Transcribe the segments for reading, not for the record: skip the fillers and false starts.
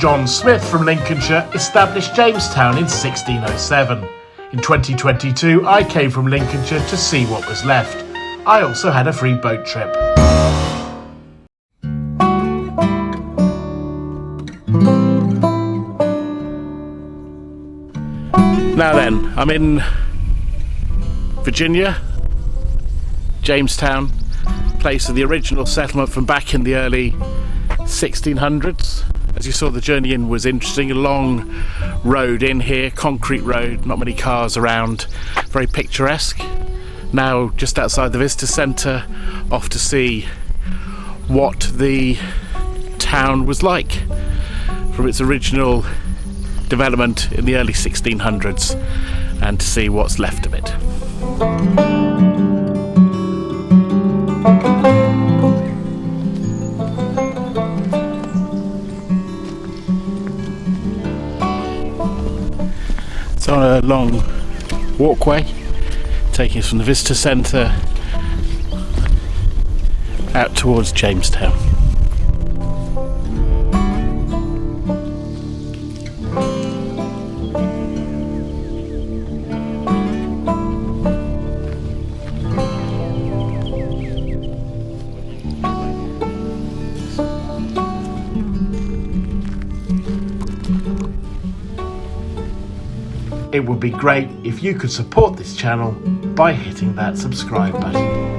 John Smith from Lincolnshire established Jamestown in 1607. In 2022, I came from Lincolnshire to see what was left. I also had a free boat trip. Now then, I'm in Virginia, Jamestown, place of the original settlement from back in the early 1600s. As you saw, the journey in was interesting. A long road in here, concrete road, not many cars around, very picturesque. Now just outside the visitor centre, off to see what the town was like from its original development in the early 1600s and to see what's left of it. It's on a long walkway taking us from the visitor centre out towards Jamestown. It would be great if you could support this channel by hitting that subscribe button.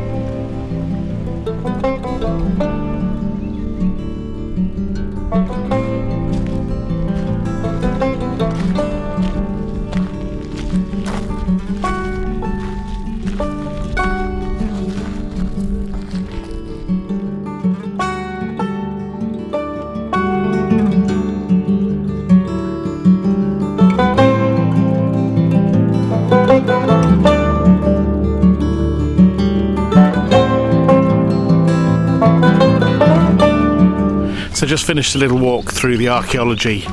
So just finished a little walk through the Archaeology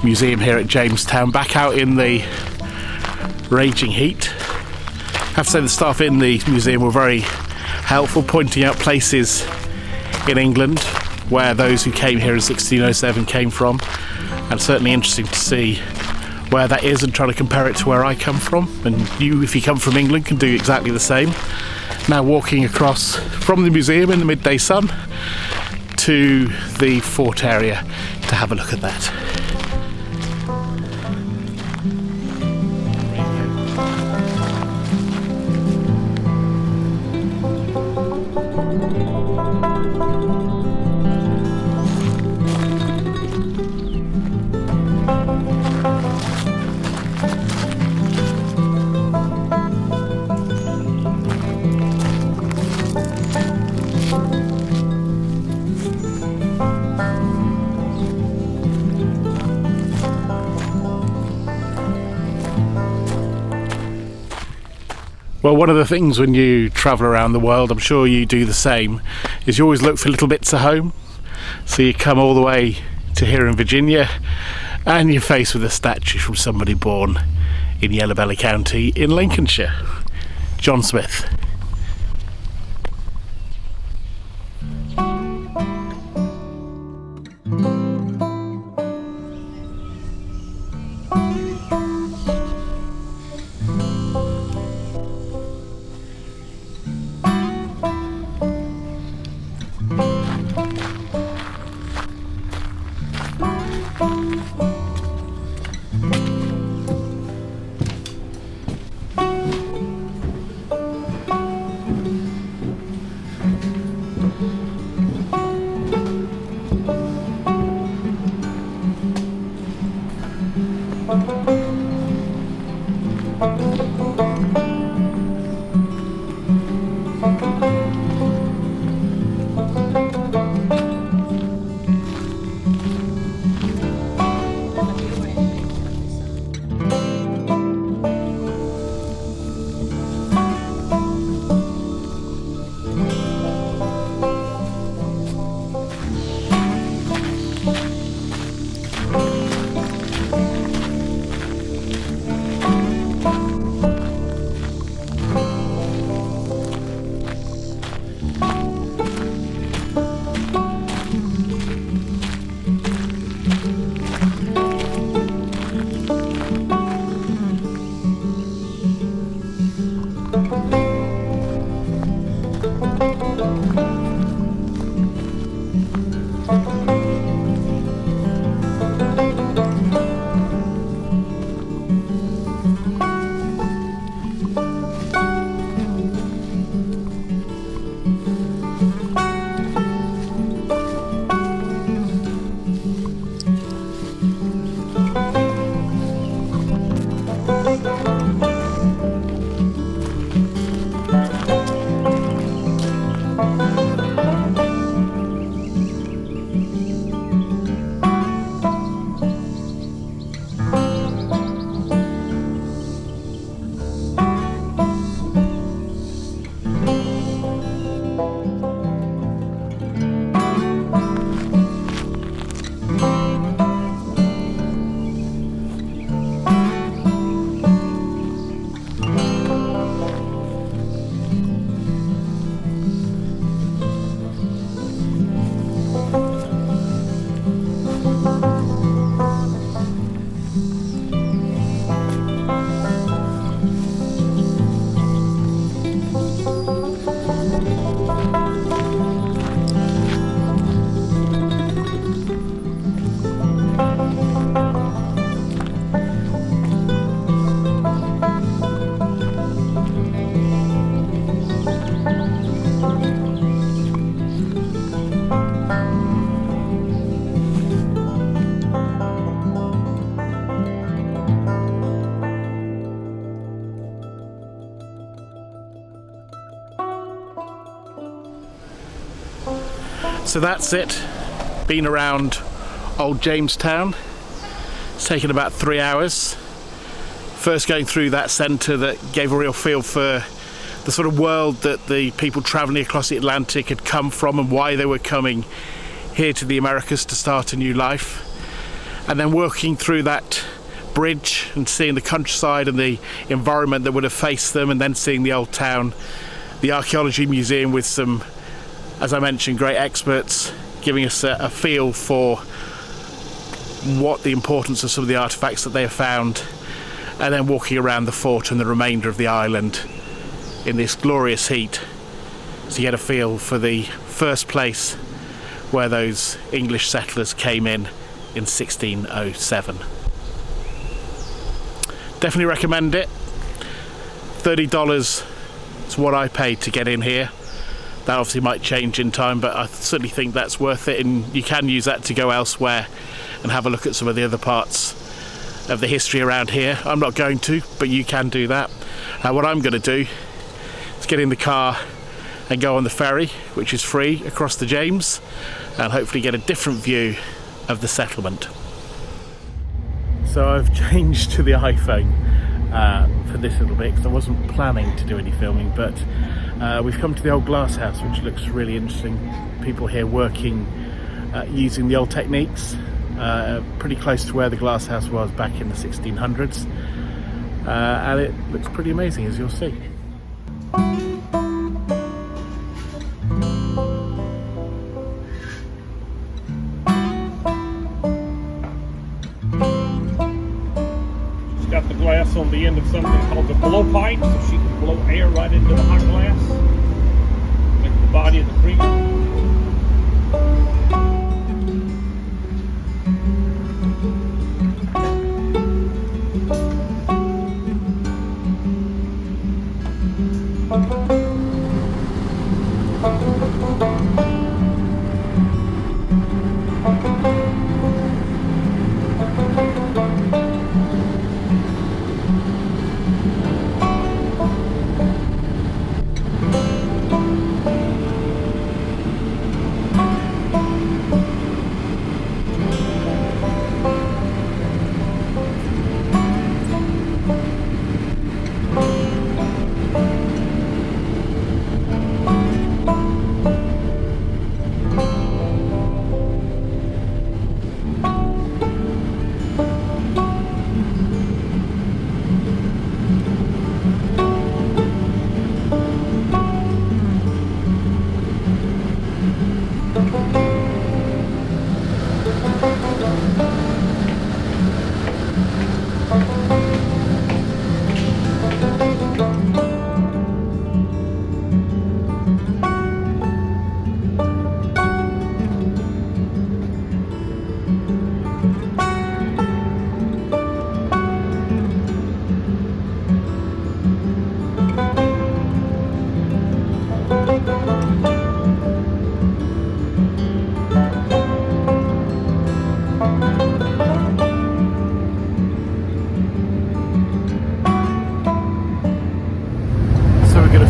Museum here at Jamestown, back out in the raging heat. I have to say the staff in the museum were very helpful, pointing out places in England where those who came here in 1607 came from, and certainly interesting to see where that is and try to compare it to where I come from. And you, if you come from England, can do exactly the same. Now walking across from the museum in the midday sun to the fort area to have a look at that. Well, one of the things when you travel around the world, I'm sure you do the same, is you always look for little bits of home. So you come all the way to here in Virginia and you're faced with a statue from somebody born in Yellowbelly County in Lincolnshire, John Smith. So that's it. Been around old Jamestown. It's taken about 3 hours. First going through that centre that gave a real feel for the sort of world that the people travelling across the Atlantic had come from and why they were coming here to the Americas to start a new life. And then working through that bridge and seeing the countryside and the environment that would have faced them, and then seeing the old town, the Archaeology Museum with some, as I mentioned, great experts giving us a feel for what the importance of some of the artefacts that they have found, and then walking around the fort and the remainder of the island in this glorious heat to get a feel for the first place where those English settlers came in 1607. Definitely recommend it. $30 is what I paid to get in here. That obviously might change in time, but I certainly think that's worth it, and you can use that to go elsewhere and have a look at some of the other parts of the history around here. I'm not going to, but you can do that. What I'm going to do is get in the car and go on the ferry, which is free, across the James, and hopefully get a different view of the settlement. So I've changed to the iPhone for this little bit because I wasn't planning to do any filming, but we've come to the old glass house, which looks really interesting. People here working using the old techniques, pretty close to where the glass house was back in the 1600s, and it looks pretty amazing, as you'll see. Got the glass on the end of something called the blowpipe, so she can blow air right into the hot glass, make the body of the cream.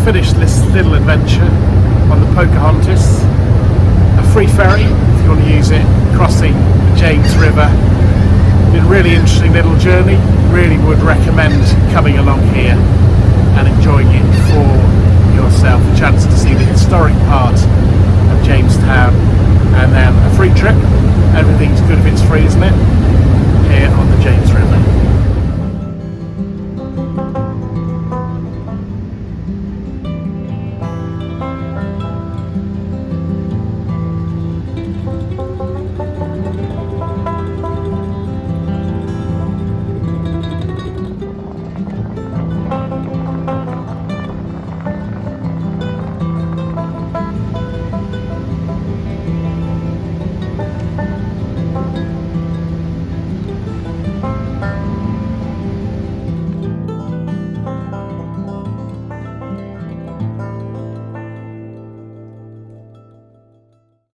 Finish this little adventure on the Pocahontas, a free ferry if you want to use it, crossing the James River. Been a really interesting little journey. Really would recommend coming along here and enjoying it for yourself. A chance to see the historic part of Jamestown, and then a free trip. Everything's good if it's free, isn't it? Here on the James River.